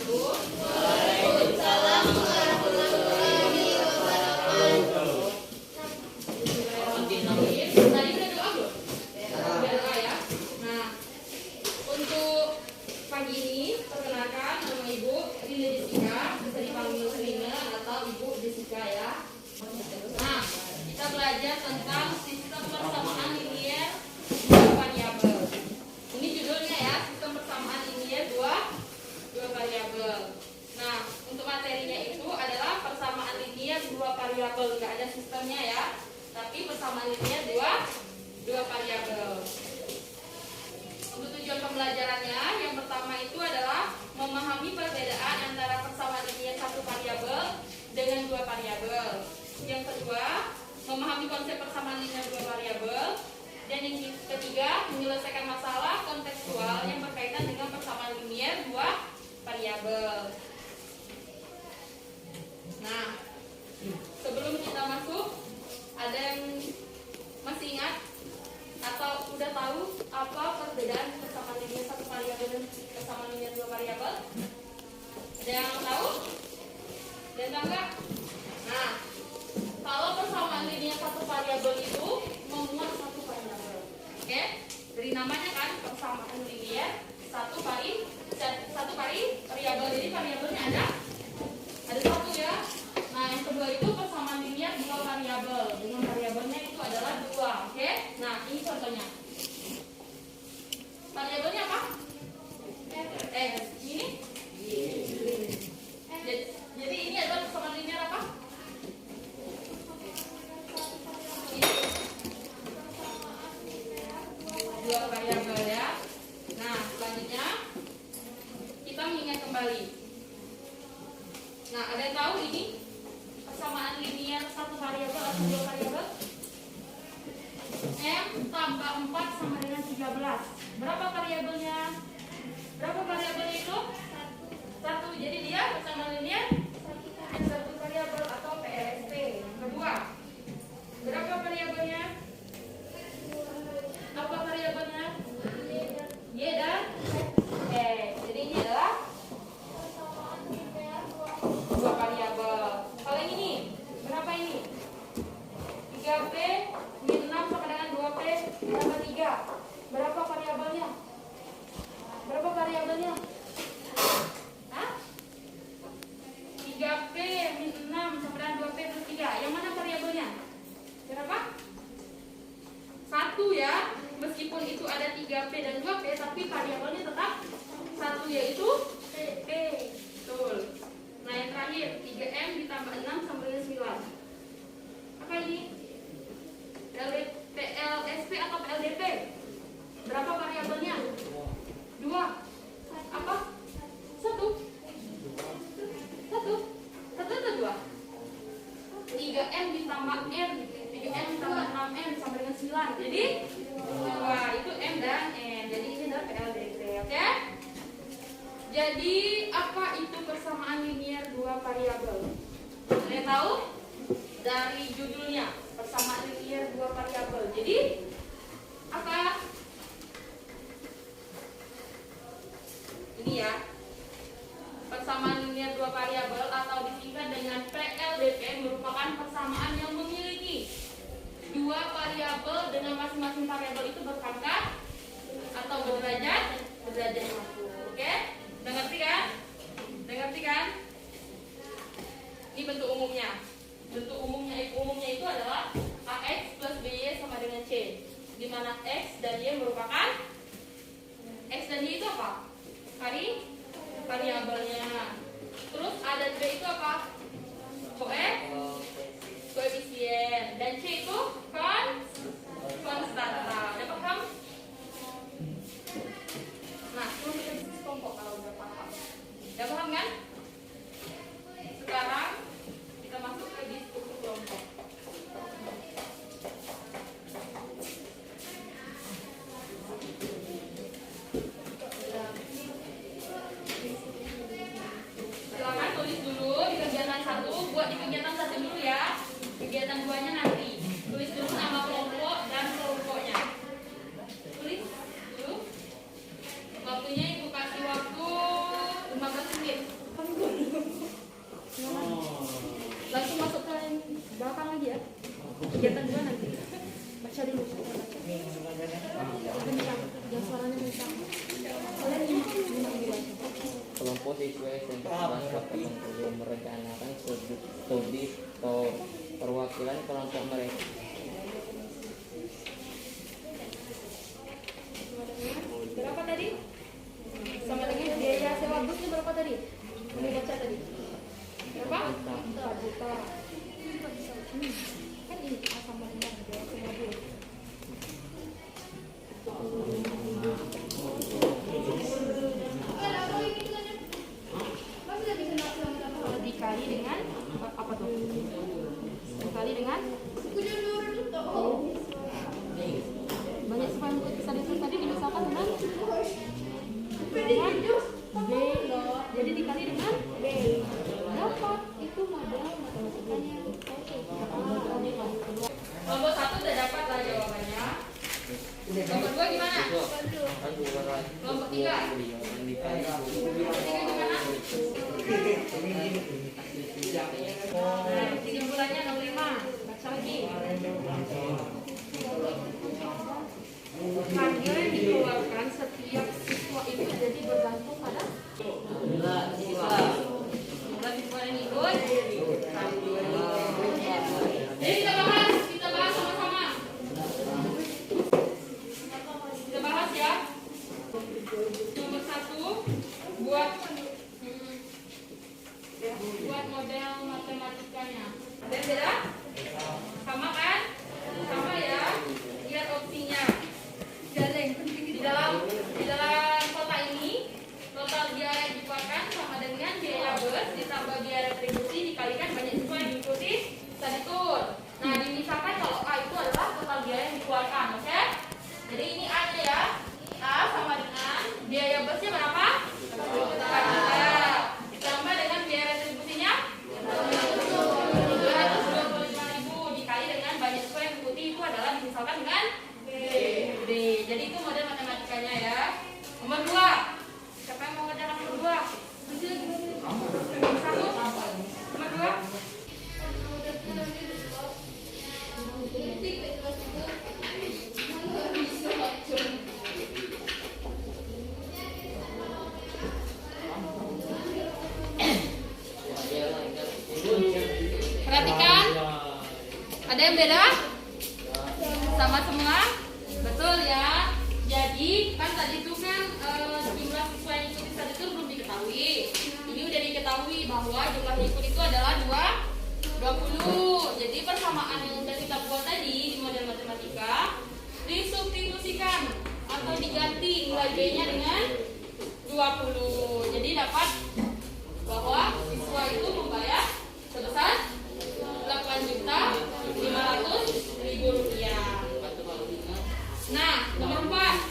wabarakatuh. Waalaikumsalam warahmatullahi wabarakatuh. Tadi udah doa belum? Udah doa ya. Nah, untuk pagi ini perkenalkan nama Ibu Rina Jessica, bisa dipanggil Rina atau Ibu Jessica ya. Nah, kita belajar tentang sistem persamaan linier dua variabel. Ini judulnya ya, sistem persamaan linier dua variabel. Nah, untuk materinya itu adalah persamaan linier dua variabel, nggak ada sistemnya ya, tapi persamaan linier dua variabel. Untuk tujuan pembelajarannya, yang pertama itu adalah memahami perbedaan antara persamaan linier satu variabel dengan dua variabel. Yang kedua, memahami konsep persamaan linier dua variabel. Dan yang ketiga, menyelesaikan masalah kontekstual yang berkaitan dengan persamaan linier dua variabel. Nah, sebelum kita masuk, ada yang masih ingat atau udah tahu apa perbedaan persamaan linier satu variabel dan persamaan linier dua variabel? Ada yang tahu? Dan tahu nggak? Nah, kalau persamaan linier satu variabel itu memuat satu variabel, oke? Dari namanya kan persamaan linier satu variabel, jadi variabelnya ada satu ya. Nah, yang kedua itu persamaan linier dua variabel dengan variabelnya itu adalah dua, oke? Nah, ini contohnya. Variabelnya apa? Ini? Jadi ini adalah persamaan linier apa? Dua variabel ya. Nah, selanjutnya kita mengingat kembali. Nah, ada yang tahu ini persamaan linier satu variabel atau dua variabel? M tambah 4 sama dengan 13. Berapa variabelnya? Berapa variabelnya itu? Satu. Jadi dia persamaan linier satu variabel atau PLSP. Kedua, berapa variabelnya? Apa variabelnya? Y dan X. Jadi ini adalah dua variabel. Kalau yang ini, berapa ini? 3P min 6 sama dengan 2P tambah 3. Berapa variabelnya? Berapa variabelnya? Hah? 3P min 6 sama dengan 2P plus 3. Yang mana variabelnya? Berapa? 1 ya. Meskipun itu ada 3P dan 2P, tapi variabelnya tetap 1, yaitu P. Betul. Nah, yang terakhir 3M ditambah 6 sama dengan 9. Apa ini? PLSP atau PLDP? Berapa variabelnya? 2. Apa? 1 atau 2? 3M ditambah N, 3M ditambah 6M sama dengan 9. Jadi 2 itu M dan N. Jadi ini adalah PLDP, oke? Jadi apa itu persamaan linier dua variabel? Kalian tahu? Dari judulnya, persamaan linier dua variabel. Jadi apa? Ini ya. Persamaan linier dua variabel atau disingkat dengan PLDP merupakan persamaan yang memiliki dua variabel dengan masing-masing variabel itu berpangkat atau berderajat satu. Oke? Udah ngerti kan? Ini bentuk umumnya. Bentuk umumnya itu adalah AX plus BY sama dengan C, di mana X dan Y merupakan X dan Y itu apa? Variabelnya. Terus A dan B itu apa? Koefisien. Dan C itu konstanta. Udah paham? Nah, terus kita bisa kelompok kalau udah paham. Udah paham kan? Sekarang kita masuk ke diskusi kelompok. Silakan tulis dulu di kegiatan 1, buat di kegiatan 1 dulu ya. Kegiatan 2-nya nanti. Tulis dulu nama kelompok dan kelompoknya. belum merencanakan studi atau perwakilan kelompok mereka. Berapa tadi? Sama dengan biaya sewa busnya berapa tadi? Kamu baca tadi? Berapa? 4 juta. Kan ini sama dengan biaya sewa bus. Dikali dengan apa tuh? Dikali dengan banyak siswa yang bisa dihitung tadi dimisalkan dengan B. Jadi dikali dengan B. Dapat itu model matematikanya. Kelompok 1 udah dapat lah jawabannya. Kelompok 2 gimana? Kelompok 3. Gimana? Kesimpulannya 65. Baca lagi. Harga yang dikeluarkan setiap siswa itu jadi bergantung pada jumlah siswa yang ikut. Jadi kita bahas sama-sama. Kita bahas ya. Nomor 1 buat model matematikanya. Ada yang beda? Sama kan? Sama ya. Lihat opsinya. Di dalam kota ini total biaya yang dikeluarkan sama dengan biaya bus ditambah biaya retribusi dikalikan banyak siswa yang diikuti study tour. Nah, dimisalkan kalau A itu adalah total biaya yang dikeluarkan, oke? Jadi ini A nya ya. A sama dengan biaya busnya berapa? 4 juta. Ditambah dengan biaya retribusinya 225.000 dikali dengan banyak siswa yang diikuti itu adalah dimisalkan dengan B. Jadi itu model matematikanya ya. Nomor 2. Siapa yang mau ngerjakan nomor 2? Satu. Nomor 2. Perhatikan. Ada yang beda? Sama semua? Betul ya. Jadi kan tadi itu kan jumlah siswa yang ikut tadi itu belum diketahui. Ini udah diketahui bahwa jumlah yang ikut itu adalah 20. Jadi persamaan yang udah kita buat tadi di model matematika disubstitusikan atau diganti nilai B-nya dengan 20. Jadi dapat bahwa siswa itu membayar sebesar 8.500.000 rupiah. Nah, nomor 4.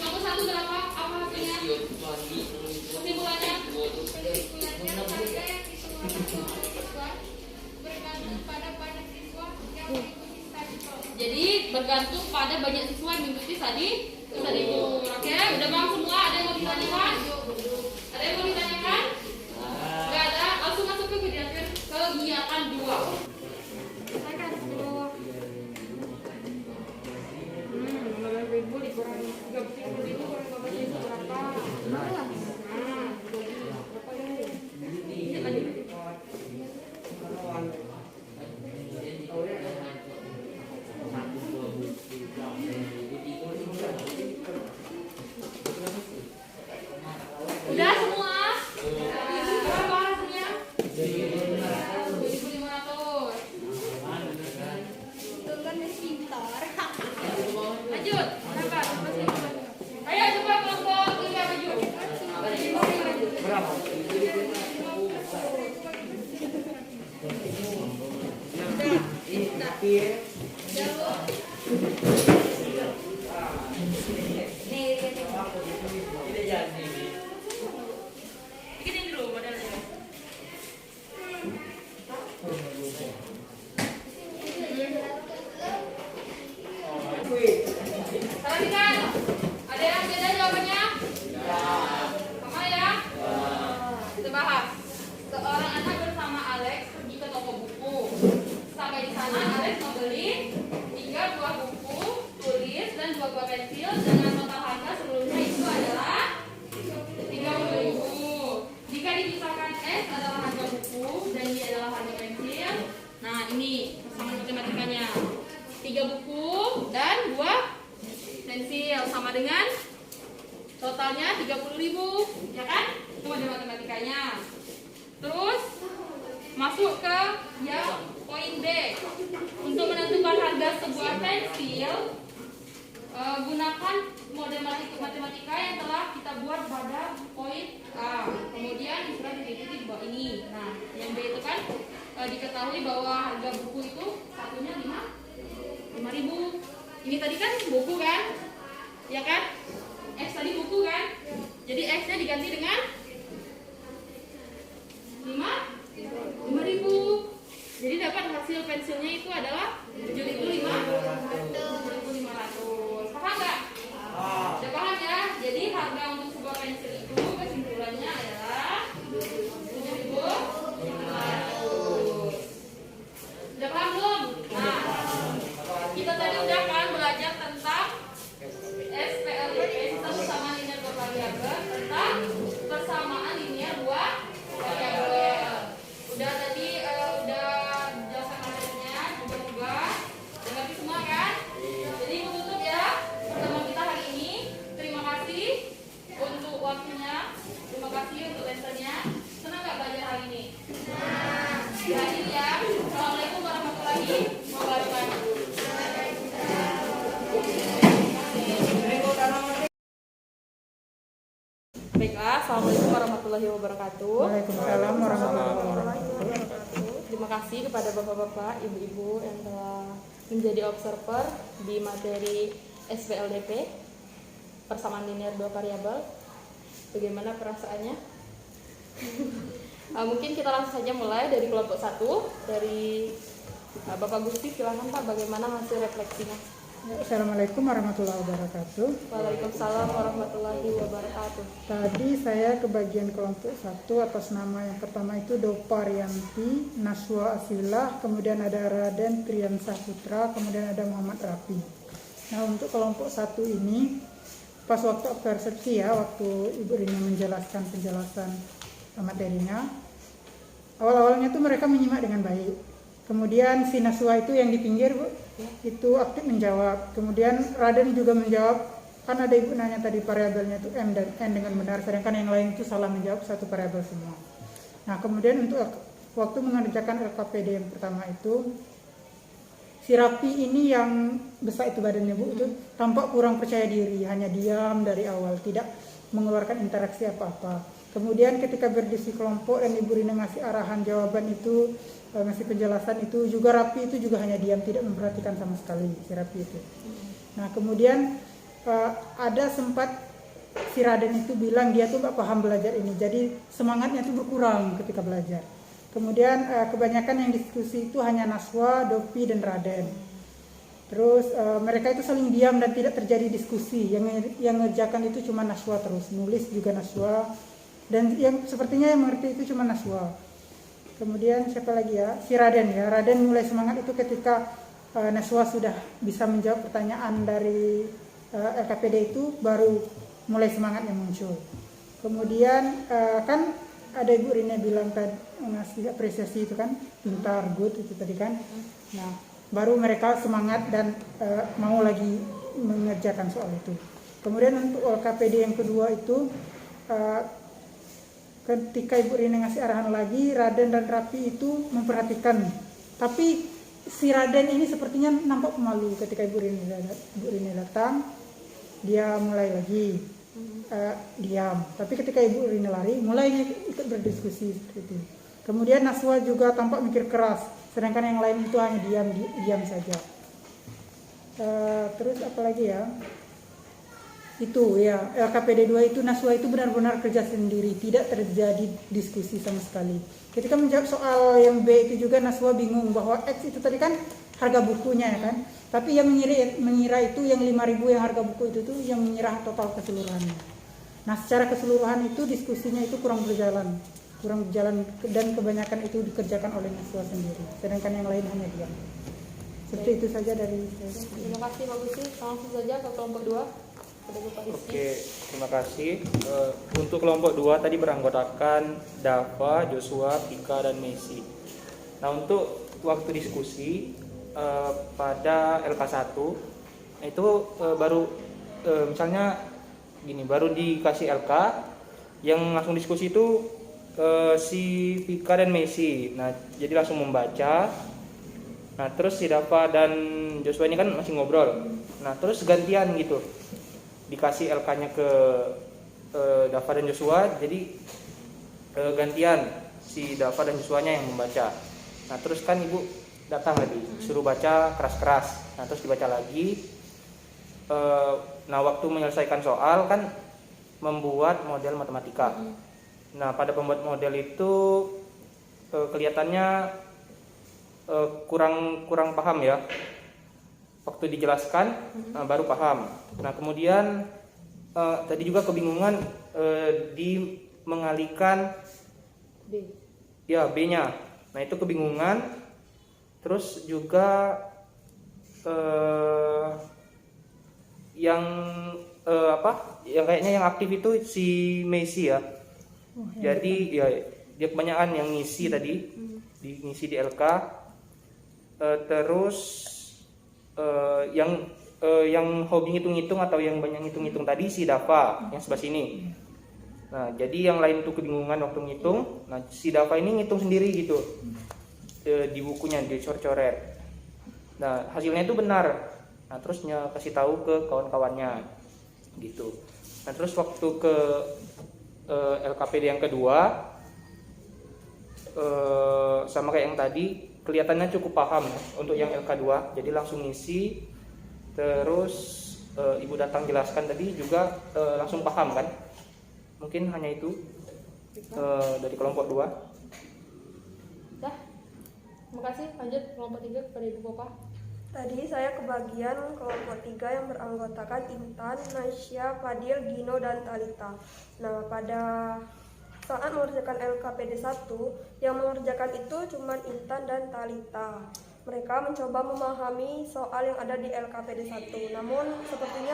Nomor 1 berapa? Apa hasilnya? Kesimpulannya? Jadi bergantung pada banyak siswa yang mengikuti study tour. Oke, udah paham semua? Ada yang mau ditanyakan? Ada yang mau ditanyakan? Gak ada? Langsung masuk ke kegiatan 2. Saya kan 15.000 dikurangi 30.000 kurang 15.000 berapa? Nah, berapa dulu? Ini lanjut. Udah semua? Berapa hasilnya? 2.500. Lanjut. Berapa? Ayo coba kelompok 3 maju. Berapa? Bikin dulu modelnya. Perhatikan, ada yang beda jawabannya? Sama ya? Kita bahas. Seorang anak bersama Alex pergi ke toko buku. Sampai di sana Alex membeli 3 buah buku tulis dan 2 buah pensil dengan total harga sebelumnya itu adalah 30.000. Jika dan 2 pensil sama dengan totalnya 30.000, ya kan? Itu model matematikanya. Terus masuk ke yang poin B. Untuk menentukan harga sebuah pensil, gunakan model matematika yang telah kita buat pada poin A. Kemudian sudah diikuti di bawah ini. Nah, yang B itu kan diketahui bahwa harga buku itu satunya 5.000. Ini tadi kan buku kan? Ya kan? X tadi buku kan? Jadi X-nya diganti dengan 5.000. Jadi dapat hasil pensilnya itu adalah 7.500. Paham nggak? Sudah paham ya? Jadi harga untuk sebuah pensil itu kesimpulannya adalah 7.500. Sudah paham belum? Nah, kita tadi udah kan belajar tentang SPLDP, persamaan linear dua variabel, tentang persamaan linear dua variabel. Udah tadi udah jelaskan materinya, juga udah ngerti semua kan? Jadi menutup ya pertemuan kita hari ini. Terima kasih untuk waktunya, terima kasih untuk lessonnya. Senang nggak belajar hari ini? Jadi ya, assalamualaikum warahmatullahi wabarakatuh. Baiklah, assalamualaikum warahmatullahi wabarakatuh. Waalaikumsalam warahmatullahi wabarakatuh. Terima kasih kepada bapak-bapak, ibu-ibu yang telah menjadi observer di materi SPLDP, persamaan linear dua variabel. Bagaimana perasaannya? Mungkin kita langsung saja mulai dari kelompok 1 dari Bapak Gusti. Silakan Pak, bagaimana hasil refleksinya? Assalamualaikum warahmatullahi wabarakatuh. Waalaikumsalam warahmatullahi wabarakatuh. Tadi saya ke bagian kelompok 1 atas nama yang pertama itu Doparianti, Naswa Asilah, kemudian ada Raden Triansah Putra, kemudian ada Muhammad Rafi. Nah, untuk kelompok 1 ini pas waktu persepsi ya, waktu Ibu Rina menjelaskan penjelasan materinya, awal-awalnya tuh mereka menyimak dengan baik. Kemudian si Naswa itu yang di pinggir, Bu, itu aktif menjawab. Kemudian Raden juga menjawab, kan ada Ibu nanya tadi variabelnya itu M dan N dengan benar, sedangkan yang lain itu salah menjawab satu variabel semua. Nah, kemudian untuk waktu mengerjakan LKPD yang pertama itu, si Rapi ini yang besar itu badannya, Bu, itu tampak kurang percaya diri, hanya diam dari awal, tidak mengeluarkan interaksi apa-apa. Kemudian ketika berdiskusi kelompok dan Ibu Rina ngasih arahan jawaban itu, ngasih penjelasan itu, juga Rapi itu juga hanya diam, tidak memperhatikan sama sekali si Rapi itu. Nah, kemudian ada sempat si Raden itu bilang dia tuh gak paham belajar ini, jadi semangatnya tuh berkurang ketika belajar. Kemudian kebanyakan yang diskusi itu hanya Naswa, Dopi, dan Raden. Terus mereka itu saling diam dan tidak terjadi diskusi. Yang ngerjakan itu cuma Naswa terus, nulis juga Naswa. Dan yang sepertinya yang mengerti itu cuma Naswa. Kemudian siapa lagi ya? Si Raden ya. Raden mulai semangat itu ketika Naswa sudah bisa menjawab pertanyaan dari LKPD itu, baru mulai semangatnya muncul. Kemudian kan ada Ibu Rina bilang tadi ngasih apresiasi itu kan, pintar, good itu tadi kan. Nah, baru mereka semangat dan mau lagi mengerjakan soal itu. Kemudian untuk LKPD yang kedua itu ketika Ibu Rina ngasih arahan lagi, Raden dan Rapi itu memperhatikan. Tapi si Raden ini sepertinya nampak pemalu ketika Ibu Rina datang, dia mulai lagi diam. Tapi ketika Ibu Rina lari, mulai ikut berdiskusi seperti itu. Kemudian Naswa juga tampak mikir keras, sedangkan yang lain itu hanya diam saja. Terus apa lagi ya? Itu ya, LKPD 2 itu Naswa itu benar-benar kerja sendiri, tidak terjadi diskusi sama sekali. Ketika menjawab soal yang B itu juga Naswa bingung bahwa X itu tadi kan harga bukunya ya kan, tapi yang mengira itu yang 5.000 yang harga buku itu tuh yang mengira total keseluruhannya. Nah, secara keseluruhan itu diskusinya itu kurang berjalan dan kebanyakan itu dikerjakan oleh Naswa sendiri, sedangkan yang lain hanya diam. Seperti itu saja dari saya. Terima kasih Pak Gusti. Langsung saja ke kelompok 2. Oke, terima kasih. Untuk kelompok 2 tadi beranggotakan Dava, Joshua, Pika, dan Messi. Nah, untuk waktu diskusi pada LK1 itu baru misalnya gini, baru dikasih LK, yang langsung diskusi itu si Vika dan Messi. Nah jadi langsung membaca. Nah terus si Dava dan Joshua ini kan masih ngobrol. Nah terus gantian gitu, dikasih LK-nya ke Dava dan Joshua, jadi gantian si Dava dan Joshua-nya yang membaca. Nah terus kan ibu datang lagi, suruh baca keras-keras. Nah terus dibaca lagi. Nah waktu menyelesaikan soal kan membuat model matematika. Nah pada pembuat model itu kelihatannya kurang paham ya. Waktu dijelaskan baru paham. Nah kemudian tadi juga kebingungan di mengalihkan B-nya. Nah itu kebingungan. Terus juga yang kayaknya yang aktif itu si Messi ya. Jadi ya dia kebanyakan yang ngisi tadi, ngisi di LK. Terus yang hobi ngitung-ngitung atau yang banyak ngitung-ngitung tadi si Dava yang sebelah sini. Nah jadi yang lain tuh kebingungan waktu ngitung. Nah si Dava ini ngitung sendiri gitu di bukunya, dicoret-coret. Nah hasilnya itu benar. Nah terus kasih tahu ke kawan-kawannya gitu. Nah terus waktu ke LKPD yang kedua sama kayak yang tadi, kelihatannya cukup paham ya, untuk yang LK2. Jadi langsung ngisi. Terus ibu datang jelaskan tadi juga langsung paham kan. Mungkin hanya itu dari kelompok 2. Dah. Terima kasih. Lanjut kelompok 3 kepada Ibu Popa. Tadi saya kebagian kelompok 3 yang beranggotakan Intan, Nasya, Fadil, Gino, dan Talita. Nah, pada saat mengerjakan LKPD 1, yang mengerjakan itu cuma Intan dan Talita. Mereka mencoba memahami soal yang ada di LKPD 1. Namun, sepertinya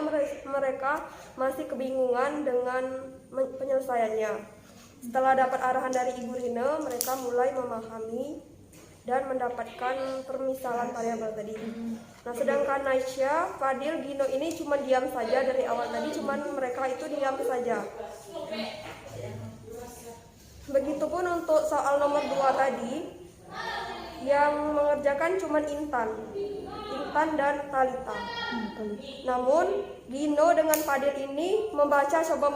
mereka masih kebingungan dengan penyelesaiannya. Setelah dapat arahan dari Ibu Rina, mereka mulai memahami dan mendapatkan permisalan variabel tadi. Nah, sedangkan Nasya, Fadil, Gino ini cuma diam saja dari awal tadi, cuman mereka itu diam saja. Begitupun untuk soal nomor 2 tadi, yang mengerjakan cuma Intan dan Talita. Namun Gino dengan Fadil ini mencoba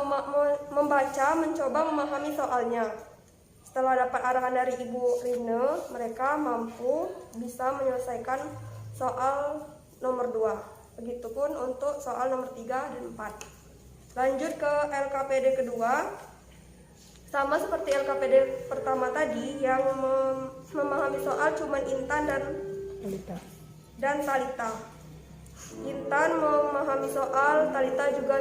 memahami soalnya. Setelah dapat arahan dari Ibu Rina, mereka mampu bisa menyelesaikan soal nomor 2. Begitupun untuk soal nomor 3 dan 4. Lanjut ke LKPD kedua. Sama seperti LKPD pertama tadi, yang memahami soal cuma Intan dan Talita. Intan memahami soal, Talita juga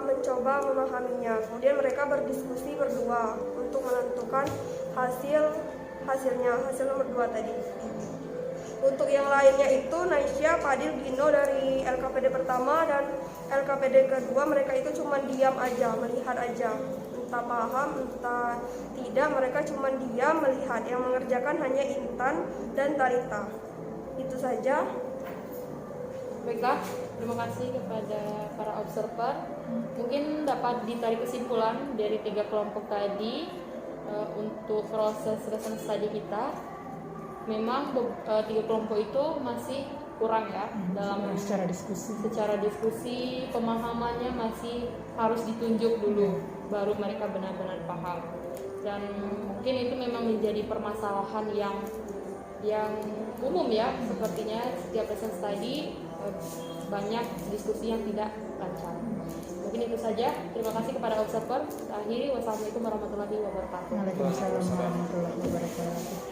mencoba memahaminya. Kemudian mereka berdiskusi berdua untuk menentukan hasil nomor 2 tadi. Untuk yang lainnya itu Nasya, Fadil, Gino dari LKPD pertama dan LKPD kedua, mereka itu cuma diam aja, melihat aja. Entah paham, entah tidak, mereka cuma diam melihat. Yang mengerjakan hanya Intan dan Talita. Itu saja. Baiklah, terima kasih kepada para observer. Mungkin dapat ditarik kesimpulan dari 3 kelompok tadi untuk proses lesson study kita. Memang 3 kelompok itu masih kurang ya dalam secara diskusi, pemahamannya masih harus ditunjuk dulu, baru mereka benar-benar paham. Dan mungkin itu memang menjadi permasalahan yang umum ya, sepertinya setiap lesson study banyak diskusi yang tidak lancar. Mungkin itu saja. Terima kasih kepada observer. Akhiri, wassalamualaikum warahmatullahi wabarakatuh. Waalaikumsalam warahmatullahi wabarakatuh.